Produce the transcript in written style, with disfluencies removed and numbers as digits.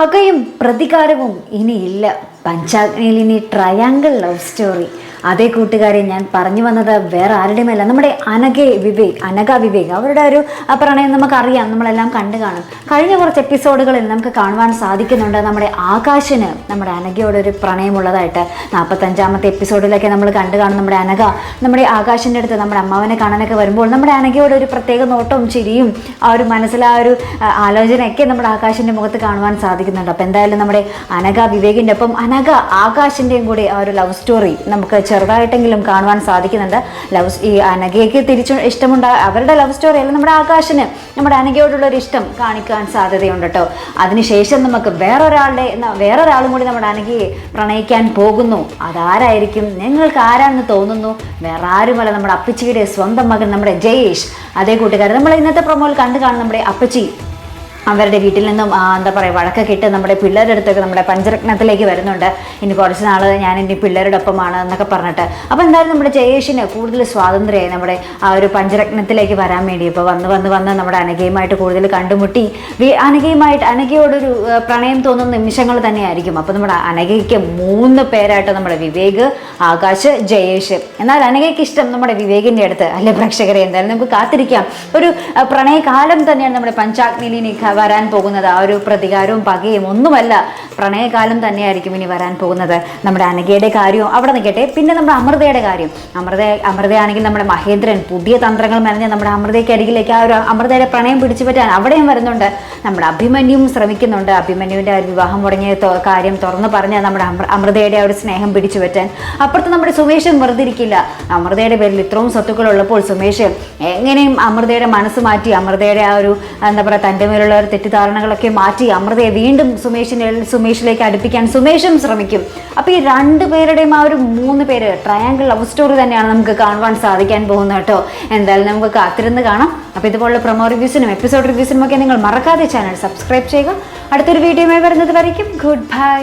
പകയും പ്രതികാരവും ഇനിയില്ല. പഞ്ചാഗ്നിയിൽ ഇനി ട്രയാങ്കിൾ ലവ് സ്റ്റോറി. അതേ കൂട്ടുകാരെ, ഞാൻ പറഞ്ഞു വന്നത് വേറെ ആരുടെയുമല്ല, നമ്മുടെ അനഘ വിവേക് അവരുടെ ഒരു പ്രണയം നമുക്കറിയാം, നമ്മളെല്ലാം കണ്ടു കാണും. കഴിഞ്ഞ കുറച്ച് എപ്പിസോഡുകളിൽ നമുക്ക് കാണുവാൻ സാധിക്കുന്നുണ്ട് നമ്മുടെ ആകാശിന് നമ്മുടെ അനഘയോടൊരു പ്രണയമുള്ളതായിട്ട്. 45-ാമത്തെ എപ്പിസോഡിലൊക്കെ നമ്മൾ കണ്ടു കാണും നമ്മുടെ അനഘ നമ്മുടെ ആകാശിൻ്റെ അടുത്ത് നമ്മുടെ അമ്മാവനെ കാണാനൊക്കെ വരുമ്പോൾ നമ്മുടെ അനഘയോട് ഒരു പ്രത്യേക നോട്ടവും ചിരിയും ആ ഒരു മനസ്സിൽ ആ ഒരു ആലോചനയൊക്കെ നമ്മുടെ ആകാശിൻ്റെ മുഖത്ത് കാണുവാൻ സാധിക്കുന്നുണ്ട്. അപ്പോൾ എന്തായാലും നമ്മുടെ അനഘ വിവേകിൻ്റെ ഒപ്പം അനഘ ആകാശിൻ്റെയും കൂടി ആ ഒരു ലവ് സ്റ്റോറി നമുക്ക് ചെറുതായിട്ടെങ്കിലും കാണുവാൻ സാധിക്കുന്നുണ്ട്. ഈ അനഘയ്ക്ക് തിരിച്ചു അവരുടെ ലവ് സ്റ്റോറി അല്ല, നമ്മുടെ ആകാശിന് നമ്മുടെ അനഘയോടുള്ളൊരു ഇഷ്ടം കാണിക്കാൻ സാധ്യതയുണ്ട് കേട്ടോ. അതിനുശേഷം നമുക്ക് വേറൊരാളും കൂടി നമ്മുടെ അനഘയെ പ്രണയിക്കാൻ പോകുന്നു. അതാരായിരിക്കും? നിങ്ങൾക്ക് ആരാണെന്ന് തോന്നുന്നു? വേറെ ആരുമല്ല, നമ്മുടെ അപ്പച്ചിയുടെ സ്വന്തം മകൻ നമ്മുടെ ജയേഷ്. അതേ കൂട്ടുകാർ, നമ്മൾ ഇന്നത്തെ പ്രൊമോയിൽ കണ്ടു കാണും നമ്മുടെ അപ്പച്ചി അവരുടെ വീട്ടിൽ നിന്നും എന്താ പറയുക വഴക്കൊക്കെ ഇട്ട് നമ്മുടെ പിള്ളേരുടെ അടുത്തൊക്കെ നമ്മുടെ പഞ്ചരത്നത്തിലേക്ക് വരുന്നുണ്ട്. ഇനി കുറച്ച് നാൾ ഞാൻ ഇനി പിള്ളേരുടെ ഒപ്പമാണ് എന്നൊക്കെ പറഞ്ഞിട്ട്. അപ്പോൾ എന്തായാലും നമ്മുടെ ജയേഷിന് കൂടുതൽ സ്വാതന്ത്ര്യമായി നമ്മുടെ ആ ഒരു പഞ്ചരത്നത്തിലേക്ക് വരാൻ വേണ്ടി. ഇപ്പോൾ വന്ന് നമ്മുടെ അനഘയുമായിട്ട് കൂടുതൽ കണ്ടുമുട്ടി അനഘയോടൊരു പ്രണയം തോന്നുന്ന നിമിഷങ്ങൾ തന്നെയായിരിക്കും. അപ്പോൾ നമ്മുടെ അനഘയ്ക്ക് 3 പേരായിട്ട് നമ്മുടെ വിവേക്, ആകാശ്, ജയേഷ്. എന്നാൽ അനഘയ്ക്ക് ഇഷ്ടം നമ്മുടെ വിവേകിൻ്റെ അടുത്ത് അല്ലേ പ്രേക്ഷകരെ? എന്തായാലും നമുക്ക് കാത്തിരിക്കാം. ഒരു പ്രണയകാലം തന്നെയാണ് നമ്മുടെ പഞ്ചാഗ്നിയിൽ വരാൻ പോകുന്നത്. ആ ഒരു പ്രതികാരവും പകയും ഒന്നുമല്ല, പ്രണയകാലം തന്നെയായിരിക്കും ഇനി വരാൻ പോകുന്നത്. നമ്മുടെ അനഘയുടെ കാര്യവും അവിടെ നിൽക്കട്ടെ. പിന്നെ നമ്മുടെ അമൃതയുടെ കാര്യം. അമൃതയാണെങ്കിൽ നമ്മുടെ മഹേന്ദ്രൻ പുതിയ തന്ത്രങ്ങൾ മെനഞ്ഞ് നമ്മുടെ അമൃതയ്ക്ക് അരികിലേക്ക് ആ ഒരു അമൃതയുടെ പ്രണയം പിടിച്ചു പറ്റാൻ അവിടെയും വരുന്നുണ്ട്. നമ്മുടെ അഭിമന്യുവും ശ്രമിക്കുന്നുണ്ട്. അഭിമന്യുവിൻ്റെ ആ ഒരു വിവാഹം മുടങ്ങിയ കാര്യം തുറന്ന് പറഞ്ഞാൽ നമ്മുടെ അമൃതയുടെ ആ ഒരു സ്നേഹം പിടിച്ചു പറ്റാൻ. അപ്പുറത്ത് നമ്മുടെ സുമേഷും വെറുതെ ഇരിക്കില്ല. അമൃതയുടെ പേരിൽ ഇത്രയും സ്വത്തുക്കൾ ഉള്ളപ്പോൾ സുമേഷ് എങ്ങനെയും അമൃതയുടെ മനസ്സ് മാറ്റി അമൃതയുടെ ആ ഒരു എന്താ പറയുക തൻ്റെ മേലുള്ള തെറ്റിദ്ധാരണകളൊക്കെ മാറ്റി അമൃതയെ വീണ്ടും സുമേഷിലേക്ക് അടുപ്പിക്കാൻ സുമേഷും ശ്രമിക്കും. അപ്പോൾ ഈ 2 പേരുടെയും ആ ഒരു 3 പേര് ട്രയാങ്കിൾ ലവ് സ്റ്റോറി തന്നെയാണ് നമുക്ക് കാണുവാൻ സാധിക്കാൻ പോകുന്നത് കേട്ടോ. എന്തായാലും നമുക്ക് കാത്തിരുന്ന് കാണാം. അപ്പോൾ ഇതുപോലുള്ള പ്രൊമോ റിവ്യൂസിനും എപ്പിസോഡ് റിവ്യൂസിനും ഒക്കെ നിങ്ങൾ മറക്കാതെ ചാനൽ സബ്സ്ക്രൈബ് ചെയ്യുക. അടുത്തൊരു വീഡിയോയുമായി വരുന്നത് വരയ്ക്കും ഗുഡ് ബൈ.